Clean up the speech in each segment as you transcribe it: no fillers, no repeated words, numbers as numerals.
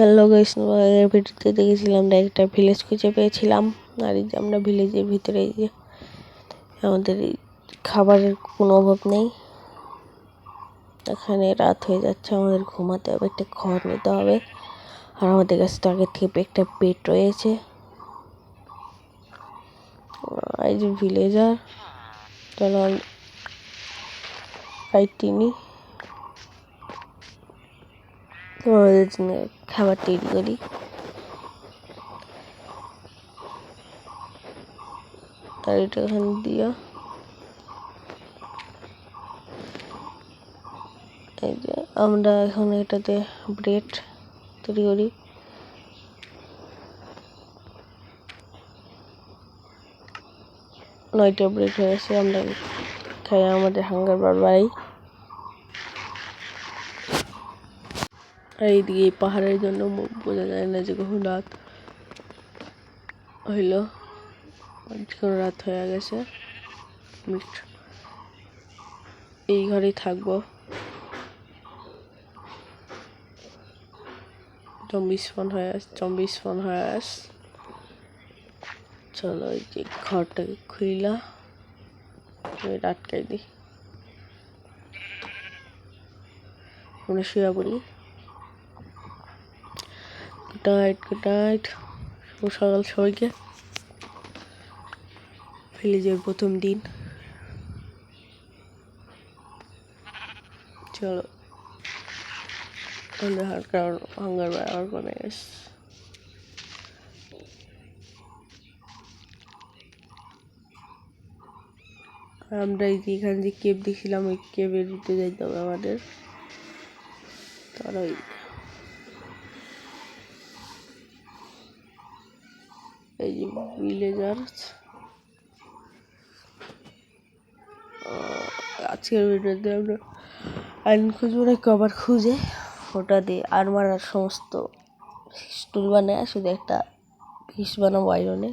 Hello guys, আগের ভিডিওতে দেখেছিলাম একটা ভিলেজ খুঁজে পেয়েছিলাম। আর এই যে আমরা ভিলেজের ভিতরে এই যে আমাদের খাবারের কোনো অভাব নেই। এখানে রাত হয়ে যাচ্ছে, আমাদের ঘুমাতে হবে, একটা ঘর নিতে হবে। আর আমাদের কাছে তো আগে থেকে একটা পেট রয়েছে। এই যে ভিলেজার, চলো ফাইটিনি তোমাদের জন্য খাবার তৈরি করি। আর এটা এখানে দিয়া এই যে আমরা এখন এটাতে ব্রেড তৈরি করি। নয়টা ব্রেড হয়ে গেছে, আমরা খাই, আমাদের হাঙ্গার বার বাড়াই। আর এইদিকে পাহাড়ের জন্য বোঝা যায় না যে কখন রাত হইল। যখন রাত হয়ে গেছে, এই ঘরেই থাকবো। জম্বি স্পন হয়ে আস। চলো এই যে ঘরটাকে খুইলা আটকাই দিই, আমরা শুয়ে পড়ি। গুড নাইট সকাল সবাইকে। ভিলেজের প্রথম দিন, চলো আমরা হাঙ্গার বার করে গেছে। আমরা এই যে এখানে যে কেভ দেখছিলাম, ওই কেভের ভিতরে যাইতে হবে আমাদের। তারা এই যে ভিলেজার। আজকের ভিডিওতে আমরা আয়রন খুঁজবো না, কভার খুঁজে ওটা দিয়ে আর্মার আর সমস্ত টুল বানায়, শুধু একটা পিস বানাবো আয়রনে।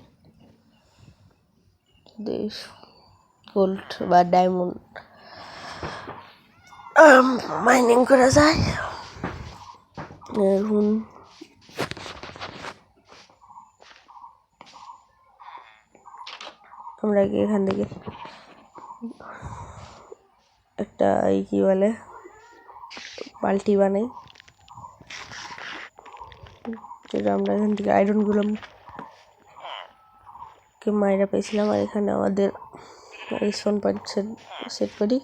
গোল্ড বা ডায়মন্ড মাইনিং করা যায়। এখন আমরা এখান থেকে একটা কি বলে বালতি বানাই, যেটা আমরা এখান থেকে আয়রনগুলো মাইরা পেয়েছিলাম। আর এখানে আমাদের রেসপন পয়েন্ট সেট করি।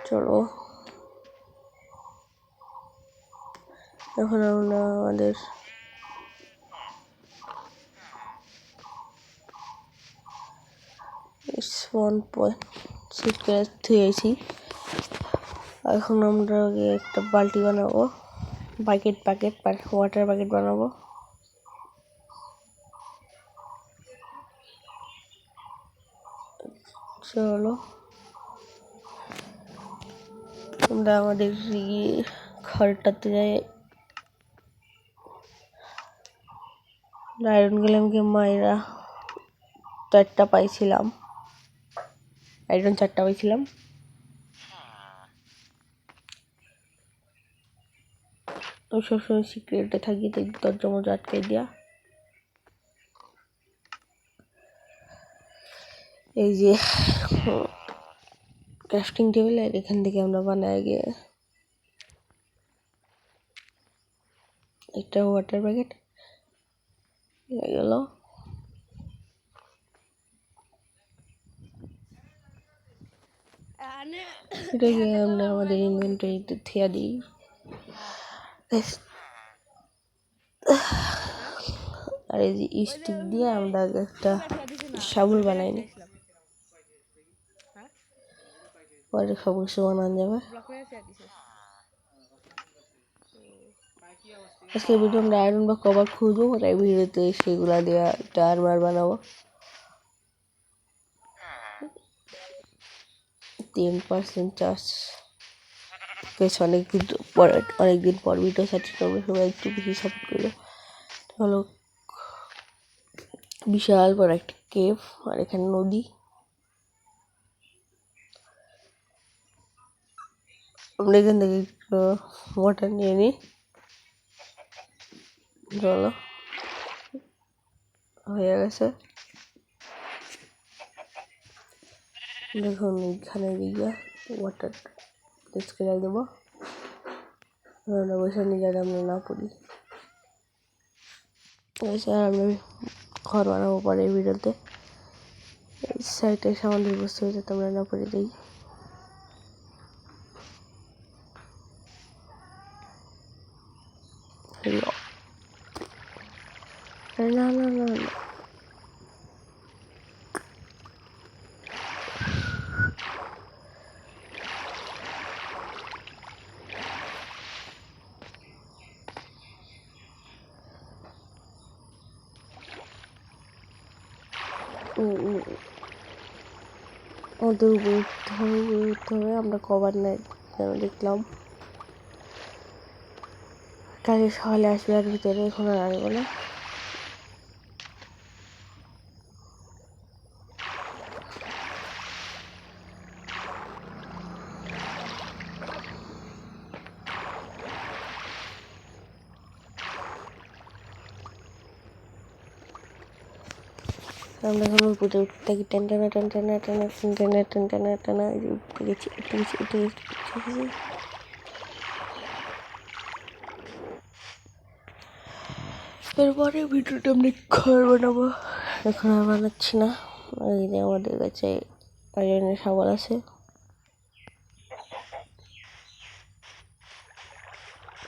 চলো এখন আমরা আমাদের স্পন পয়েন্ট সেট করে থুয়েছি। এখন আমরা একটা বালতি বানাবো, ওয়াটার বাকেট বানাবো। চলো আমরা আমাদের ঘরটাতে যাই। আয়রন গেলামকে মায়েরা চারটা পাইছিলাম। সবসময় সিক্রেটে থাকি, তাই দরজা মজা আটকে দিয়া। এই যে ক্রাফটিং টেবিল, আর এখান থেকে আমরা বানাই গিয়ে একটা ওয়াটার প্যাকেট হয়ে গেল। এটাকে আমরা আমাদের ইনভেন্টরিতে থিয়া দিই। আর এই যে স্টিক দিয়ে আমরা একটা শাবল বানাই নি, পরে সব কিছু বানানো যাবে। আজকে ভিডিও আমরা আয়রন বা কভার খুঁজবো, তাই ভিডিওতে সেগুলা দিয়ে একটা আর্মার বানাবো। 10% চার্জ অনেকদিন পর ভিডিও সার্চ করবো, সবাই একটু বেশি সাপোর্ট করলো। হলো বিশাল বড় একটা কেভ, আর এখানে নদী। আমরা এখান থেকে একটু ওয়াটার নিয়ে নিই। চলো, হয়ে গেছে। দেখুন এখানে দিয়ে ওয়াটার টেস্ট করে দেবো। আমরা বসে নিয়ে যাতে আমরা না পড়ি। আর আমি ঘর বানাবো পরে এই ভিডিওতে। এই সাইডে সামান্য বসতে হয়ে যাতে আমরা না পড়ে দিই। না না না না, ওদের উপরে উঠতে হবে। আমরা কভার নেই যেন দেখলাম। কালকে সকালে আসবে আর ভিতরে, এখন আর আসবো না। আমরা এখন উপরে উঠতে থাকি। টেন টেনা টেন টেনা টেনা টেন টেনা টেন টেনা টেনা উঠে গেছি উঠে গেছি উঠে গেছি উঠে গেছি। এরপরে ভিডিওটা আমরা ঘর বানাবো। এখন আর বানাচ্ছি না। এই যে আমাদের কাছে আয়রনের শাবল আছে।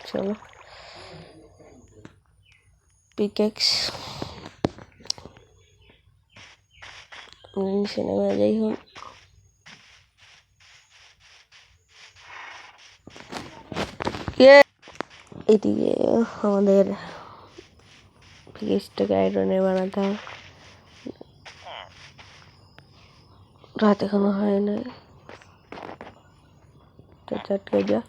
চলো, পিকেক্স নিচে নেমে যাই। হন এদিকে আমাদের পিকেক্সটাকে আয়রনে বানাতে হয়। রাত এখনো হয় না, তো চাটকে যা।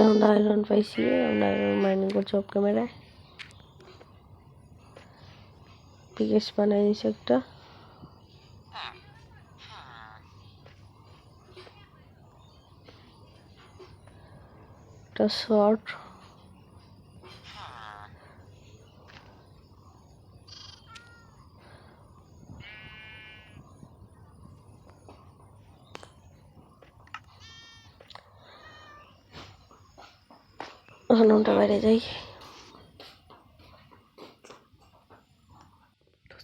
আমরা আয়রন পাইছি, আমরা আয়রন মাইনিং করছি অফ ক্যামেরায়। পিকেক্স বানাই দিয়েছে একটা। শর্ট হনুনটা বাইরে যাই।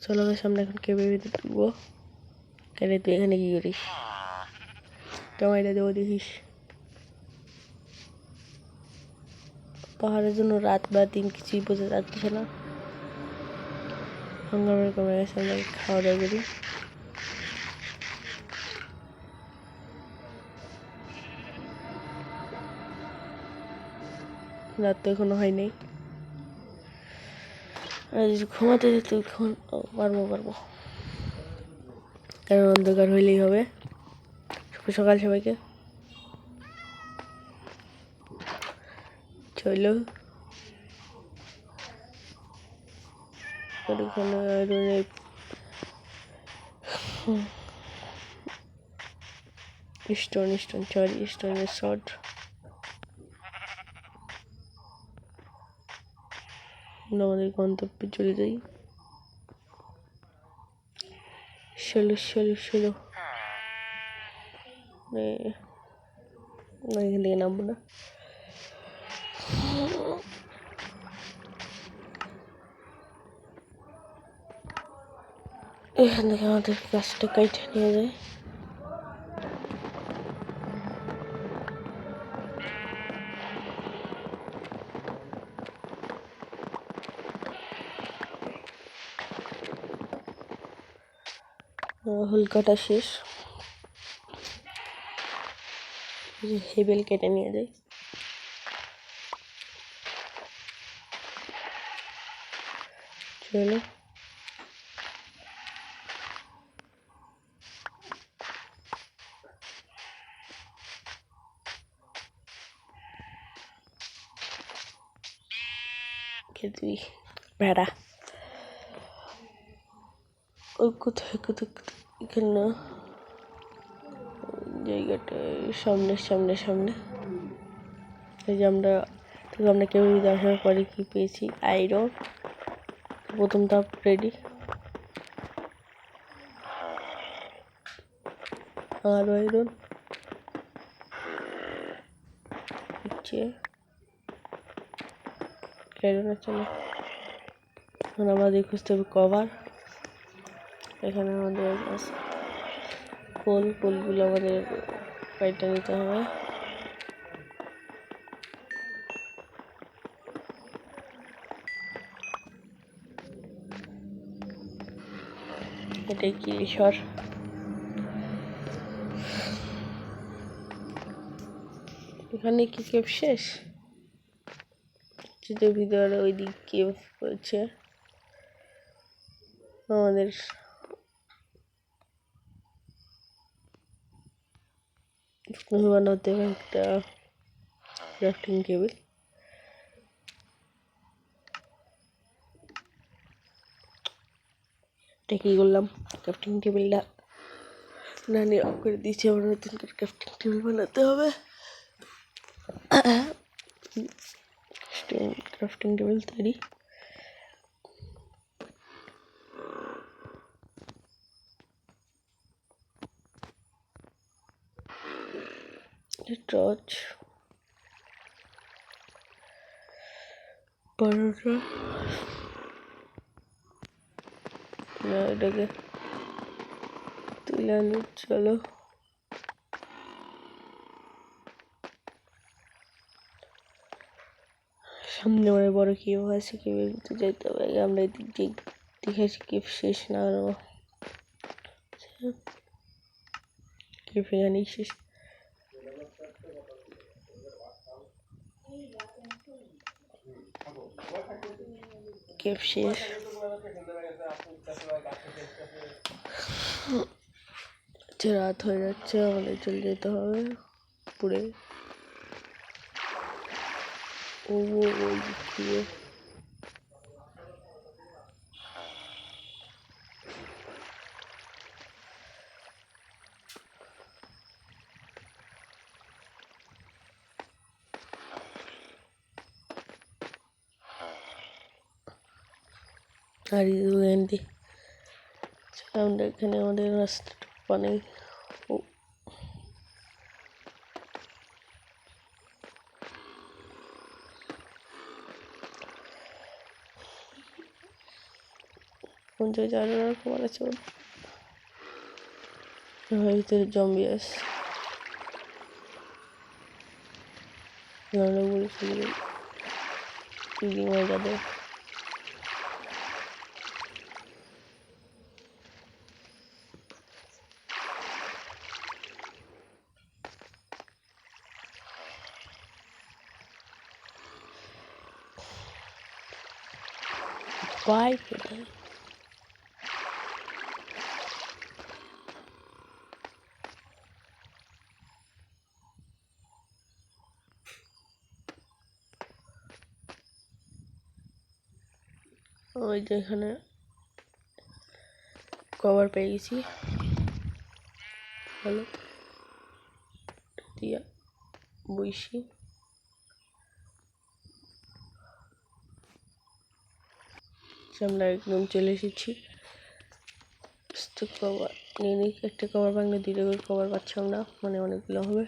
চলো সামনে এখন কেবে ভিতরে ঢুকবো। কেন তুই এখানে কি করিস? টমেটো দেবো দেখিস। পাহাড়ের জন্য রাত বা দিন কিছুই বোঝা যাচ্ছে না। হাঙ্গামের কমে গেছে, আমরা খাওয়া দাওয়া করি। রাত তো এখনো হয়নি। আর যদি ঘুমাতে যেত পারবো, কারণ অন্ধকার হইলেই হবে। শুভ সকাল সবাইকে। চলো স্টোনের শর্ট। আমাদের গন্তব্যে চলে যাই। ষোলো এখান থেকে নামবো না। এখান থেকে আমাদের গাছটা কাইটে নিয়ে যায়। হুল কাটা শেষ, হেবেল কেটে নিয়ে যাই। চলো তুই ভেড়া ওই কোথায় কোথায় এখানে না, জায়গাটা সামনে সামনে সামনে। এই যে আমরা কেউ আসার পরে কি পেয়েছি, আয়রন। প্রথম ধাপ রেডি, আর আয়রন আয়রন আছে না। এখন আমাদের খুঁজতে হবে কভার। এখানে আমাদের আছে পোলগুলো আমাদের কাইটা নিতে হবে। এটাই কি ঈশ্বর, এখানে কি কেভ শেষ? যদি ভিতরে ওই দিক কেভ রয়েছে আমাদের। বানাতে হবে একটা ক্রাফটিং টেবিল। এটা কি করলাম, ক্রাফটিং টেবিলটা নানি অফ করে দিয়েছে, আবার নতুন করে ক্রাফটিং টেবিল বানাতে হবে। ক্রাফটিং টেবিল তৈরি। টর্চ, পরোটা, এটাকে তুলে আনি। চলো সামনে অনেক বড় কেউ আছে, কেউয়ের ভিতরে যেতে হবে। আমরা এদিক দিয়ে দেখেছি কেউ শেষ না আরো, কেউ এখানেই শেষ। কেউ শেষ, রাত হয়ে যাচ্ছে, আমাদের চলে যেতে হবে পুরে। ওই দিয়ে আর আমরা এখানে আমাদের রাস্তাটা বানাই। কোন জায়গায় আরো রকম আছে, ভিতরে জম্বি আছে। আমরা বলছি যাদের পাই কোথায়, ওই যে এখানে কভার পেয়ে গেছি। ভালো দিয়া বইসি, আমরা একদম চলে এসেছি। কভার নিয়ে নিই, একটা কভার ভাঙলে দুইটা করে কভার পাচ্ছি আমরা, মানে অনেকগুলো হবে।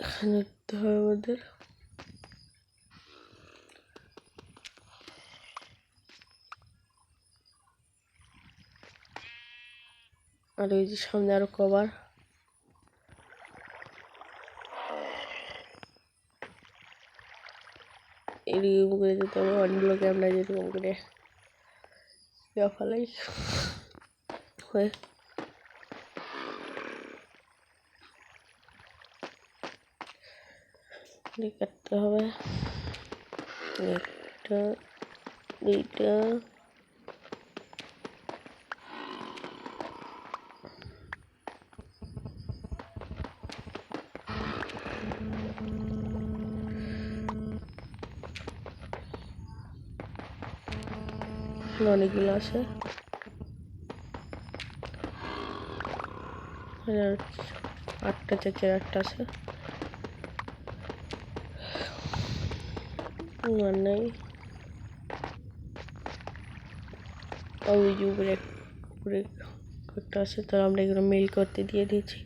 এখানে উঠতে হবে আমাদের। আর ওই যে সামনে আরো কভার, এরকম করে যেতে হবে। অনেকগুলোকে আমরা যেরকম করে ফালাই হয়ে কাটতে হবে। একটা দুইটা অনেকগুলো আছে। আটটা চাচের আটটা আছে, আর নেই। ওই যে উপরে উপরে একটা আছে, তো আমরা এগুলো মেল করতে দিয়ে দিয়েছি।